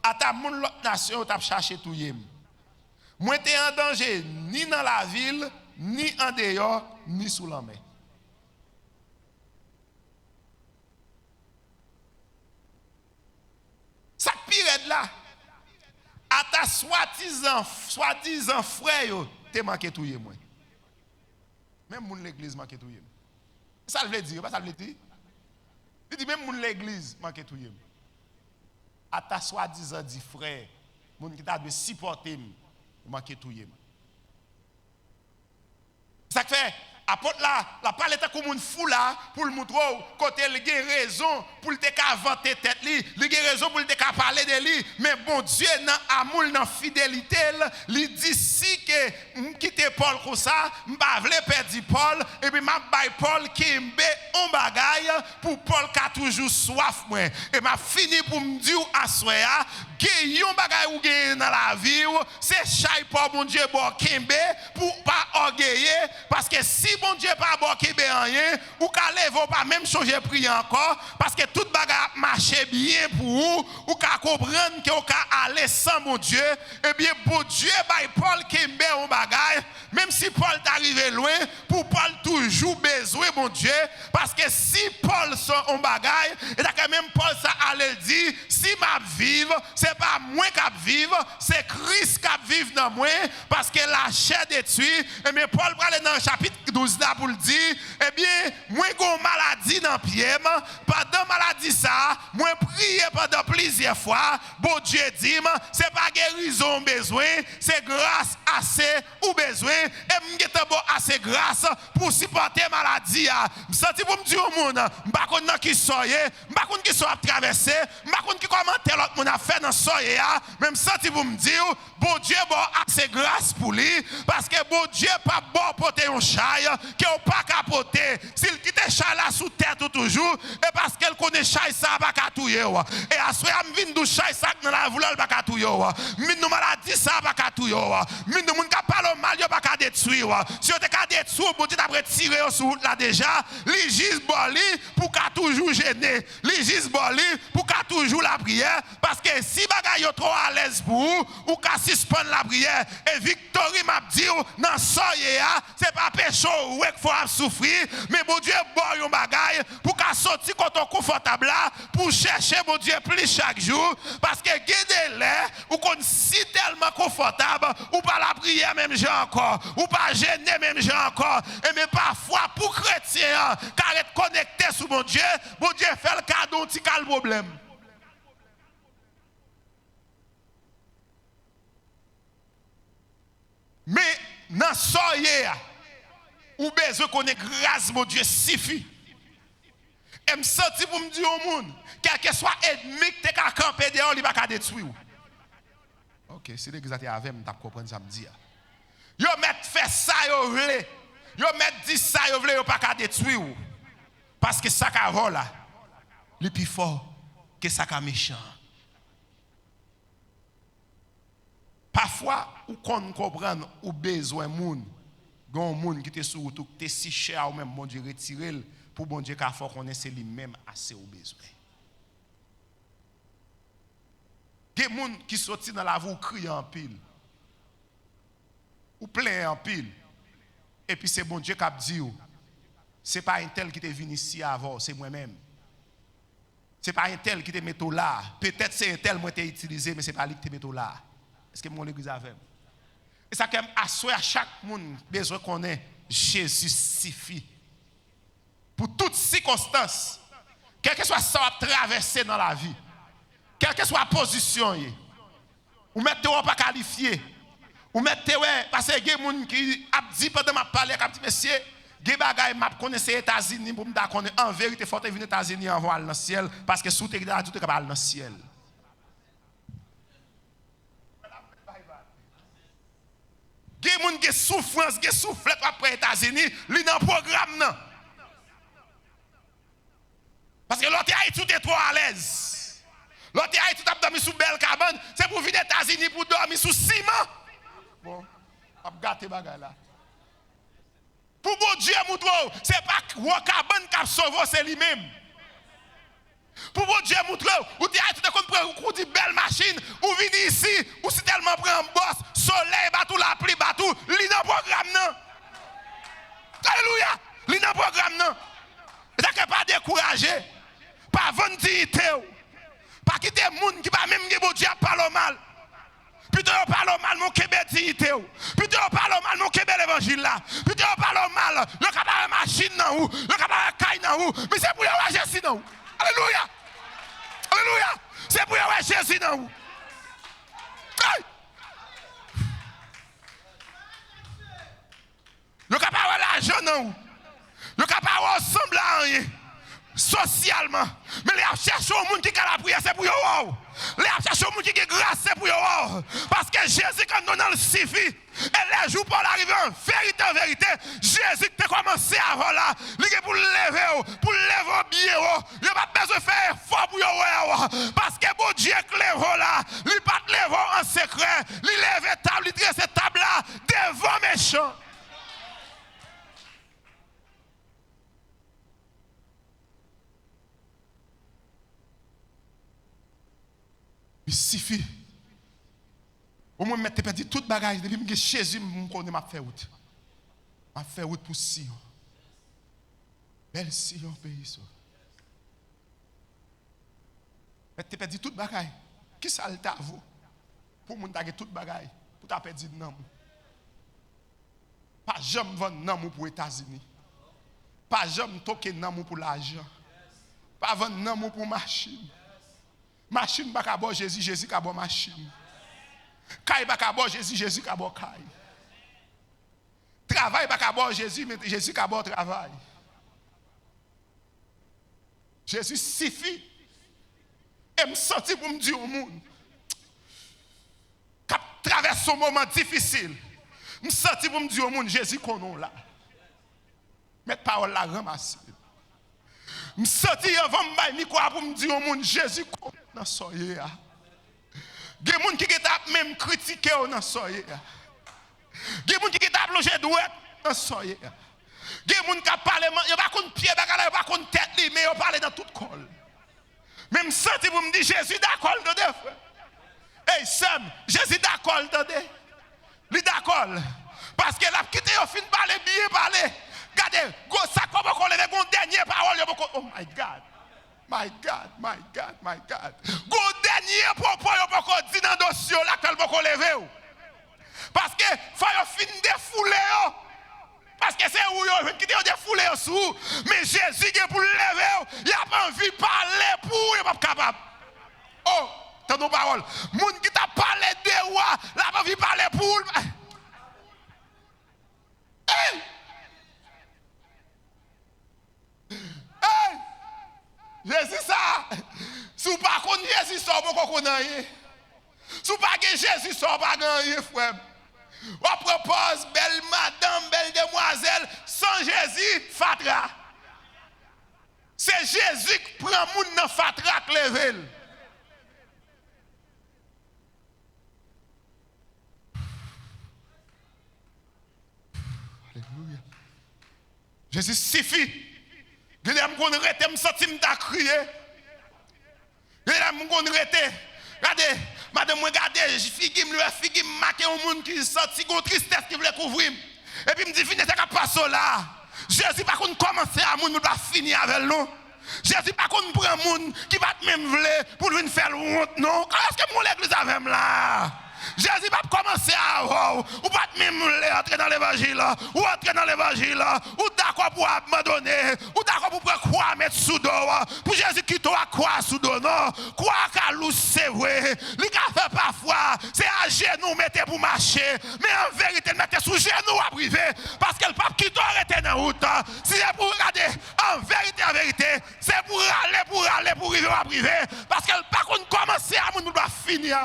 À ta moun l'autre nation t'a cherché touyer. Moi te en danger ni dans la ville, ni en dehors, ni sous la mer. Ça pire là. À ta soi-disant frère yo te manque touyer moi. Même moun l'église manque touyer. Ça veut dire, pas ça veut dire. Il dit même moun l'église manque touyer. À ta soi-disant dit frère, moun qui t'a de supporter manque touyer. Ça fait apôtre là, la parole est comme une fou là pour le montrer côté il a raison pour te inventer tête li, il a raison pour te parler de lui, mais bon Dieu dans amour dans fidélité, il dit si que quitter Paul comme ça, m'pa vle perdre Paul et puis m'a bay Paul qui mbe on bagaille pour Paul qui a toujours soif moi et m'a fini pour me dire à soya yon bagaille ou gen dans la vie c'est chay pour bon Dieu bon kembe pour pas orgueiller parce que si bon Dieu pas bon kembe rien ou ka lever pas même changer prier encore parce que toute bagaille marche bien pour vous ou ka comprendre que ou ka aller sans mon Dieu et bien bon Dieu bay Paul kembe on bagaille même si Paul t'arrive loin pour Paul toujours besoin mon Dieu parce que si Paul sont on bagaille et quand même Paul ça allait dire si m'a vivre c'est pas moi qui vivre, c'est Christ qui vit dans moi parce que la chair détruit. Et bien Paul parle dans le chapitre 12 là pour le dire, eh bien, moi j'ai une maladie dans le pied, pendant maladie ça, moi prier pendant plusieurs fois, bon Dieu dit, c'est pas guérison besoin, c'est grâce assez ou besoin, et m'gete bon assez grâce pour supporter maladie. Je sens pour me dire au monde, je ne sais pas qui soyez, je ne sais pas qui soit traversé, je ne sais pas qui commenter l'autre monde a fait dans soyez, même senti pour me dire, bon Dieu bon assez grâce pour lui, parce que bon Dieu pas bon porter un chaille, qui n'a pas capoter. S'il quitte chaille là sous terre tout toujours, et parce qu'elle connaît chaille ça, pas qu'à touyer. Et à ce moment-là, je viens de chaille ça dans la voulelle, pas qu'à touyer. Je viens de maladie ça, pas qu'à touyer. Je viens de monde qui parle mal, yo pas qu'à détruire. Si on te qu'à détruire, bon Dieu t'a retiré sur route là déjà, li juste boli pour qu'à toujours gêner. Li juste boli pour qu'à toujours la prière parce que si bagay yo trop à l'aise pour ou qu'à suspendre la prière et Victory m'a dit dans soye c'est pas péché ou qu'il faut souffrir mais bon Dieu bon yon bagay pour qu'à sortir quand on confortable là pour chercher bon Dieu plus chaque jour parce que gade là ou qu'on si tellement confortable ou pas la prière même j'ai encore ou pas gêner même j'ai encore et mais parfois pour chrétien car être connecté sur mon Dieu fait le cadeau petit le problème. Mais dans soye ou besoin connaître grâce mon Dieu suffit. Et me senti pour me dire au monde quel que soit ennemi qui t'a campé dehors il va pas détruire. OK, c'est l'exact avec me t'a comprendre ça me dit. Yo mettre faire ça yo vle. Yo mettre dit ça yo vle yo pas ka détruire. Parce que ça ka vol là. Le plus fort que ça ka méchant. Parfois, ou qu'on comprend ou besoin moun, gon moun qui te sous tout te si cher ou même bon Dieu retirer pour bon Dieu qu'a faut connaître c'est lui-même assez au besoin. Des moun qui sorti dans la voie crie en pile. Ou plein en pile. Et puis c'est bon Dieu qui a dit c'est pas un tel qui te venu ici avant, c'est moi-même. C'est pas un tel qui te met là. Peut-être c'est un tel moi t'ai utilisé mais c'est pas lui qui te met là. Est-ce que mon église a fait? Et ça qu'aime assurer à chaque monde besoin qu'on ait Jésus suffit. Pour toutes circonstances, quelle que soit ça à traverser dans la vie, quelle que soit la position, ou mettez pas qualifié, ou mettez parce que il y a des gens qui a dit pendant ma parler, qui a dit monsieur, des bagages m'a connaissé les États-Unis pour me dire en vérité faut venir aux États-Unis en voile dans le ciel parce que sous terre tout est capable dans le ciel. Il y a des gens qui ont souffrance, qui ont soufflé après les États-Unis, ils sont dans le programme. Parce que l'autre Haïti tout est trop à l'aise. L'autre Haïti tout a dormi sous belle cabane, c'est pour venir aux États-Unis pour dormir sous ciment. Bon, on va gâter bagay là. Pour bon Dieu, c'est pas le cabane qui a sauvé, c'est lui-même. Pour bon Dieu, ou tu as compris, une belle machine, ou venir ici, ou si tellement prend un boss, soleil, batou, la pluie, batou, li dans programme non. Alléluia, li dans programme non. Et ça pas décourager, pas vendre dignité, pas quitter les gens qui pas même que bon Dieu parle mal. Plutôt parle mal mon kébé dignité. Plutôt parle mal mon kébé l'évangile là. Plutôt parle mal, le capable machine non ou, le capable caille non ou, mais c'est pour y Jésus non. Alléluia. Alléluia. C'est pour y Jésus dans vous. Le capable l'argent dans vous. Le capable ressemble à rien. Socialement. Mais les cherchent au monde qui a la prière, c'est pour vous. Les cherchent au monde qui a grâce, c'est pour vous. Parce que Jésus, quand nous le suffit, et les jours pour l'arrivée en vérité, Jésus qui a commencé avant là, il est pour lever au bien, il n'a pas besoin de faire fort pour vous. Parce que bon Dieu qui lève là, il n'a pas de lever en secret, il lève table, il dresse cette table là devant méchants. Il suffit. Au moins, je perdu toute bagage. Depuis que Jésus me connaît, m'a fait route. M'a fait route pour Sion. Belle Sion, pays. Mais tu perdu toute bagage. Qui ça le t'a vous? Pour mon t'a toute bagage. Pour t'a perdu de nom. Pas jamais vendre nom pour les États-Unis. Pas jamais toquer nom pour l'argent. Pas vendre nom pour machine. Machine pas bon Jésus, Jésus ka bon machine. Caille pas bon Jésus, Jésus ka bon caille. Travail pas bon Jésus, mais Jésus ka bon travail. Jésus suffit. Et me sentir pour me dire au monde. Cap traverse un moment difficile. Me sentir pour me dire au monde Jésus qu'on là. Mettre parole là ramasser. Me sentir avant me micro pour me dire au monde Jésus qu'on dans soye. Des gens qui ont même critiqué dans soye. Il y a des gens qui t'a plongé douette dans soye. Il y a des gens qui parlent, il n'y a pas de pied, il n'y a pas de tête, mais ils parlent dans tout col. Même senti pour me dire Jésus d'accord, frère. Hey Sam, Jésus d'accord, attendez. Il est d'accord. Parce qu'elle a quitté au fin de parler, bien parler. Regardez, ça comme on lève une dernière parole. Oh my God. My God, my God, my God. Go dernier propos, on peut dire dans le dossier là qu'elle peut lever. Parce que faut fin défouler. Parce que c'est où yo qui te défouler sous. Mais Jésus qui pour lever, il a pas envie de parler pour, il pas capable. Oh, t'as nos paroles. Moun qui t'a parlé de roi, il a pas envie de parler pour. Hey! Hey! Jésus ça. Si vous pas connaissez Jésus ça, vous pas connaissez. Si vous pas Jésus ça, vous pas connaissez frère. On propose belle madame, belle demoiselle, sans Jésus, fatra. C'est Jésus qui prend moun dans fatra qui level. Alléluia. Jésus suffit. Je vais me rete, me sentir me crier. Je vais me rete. Regardez, madame, regardez, figim marqué un monde qui sorti une tristesse qui voulait couvrir. Et puis me dit, finissez qu'à passer là. Jésus pas qu'on commencer à moun, pas finir avec nous. Jésus pas qu'on prend monde qui va même vouloir pour lui faire honte non. Est-ce que mon l'église avec là? Jésus va commencer à ou pas même entrer dans l'évangile, ou entrer dans l'évangile, ou d'accord pour abandonner, ou d'accord pour croire mettre sous dos, pour Jésus qui doit croire sous dos, non, croire qu'à l'ou c'est vrai, les gars fait parfois, c'est à genoux mettez pour marcher, mais en vérité mettez sous genoux à priver, parce que le pape qui doit arrêter dans la route, si c'est pour regarder, en vérité, c'est pour aller, pour arriver à priver, parce que le pape qu'on commence à nous doit finir.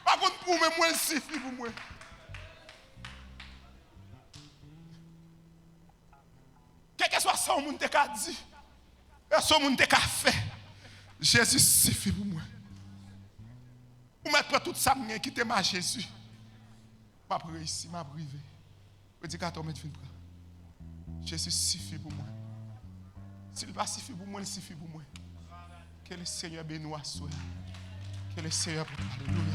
Par contre, pour moi, il suffit pour moi. Quel que soit ça, on te dit, ça, on te fait. Jésus suffit pour moi. Pour mettre tout ça, je quitte ma Jésus. Je vais ici, je vais priver. Je dis qu'à toi, Jésus suffit pour moi. S'il ne suffit pour moi, il suffit pour moi. Que le Seigneur bénisse. Que le Seigneur, alléluia.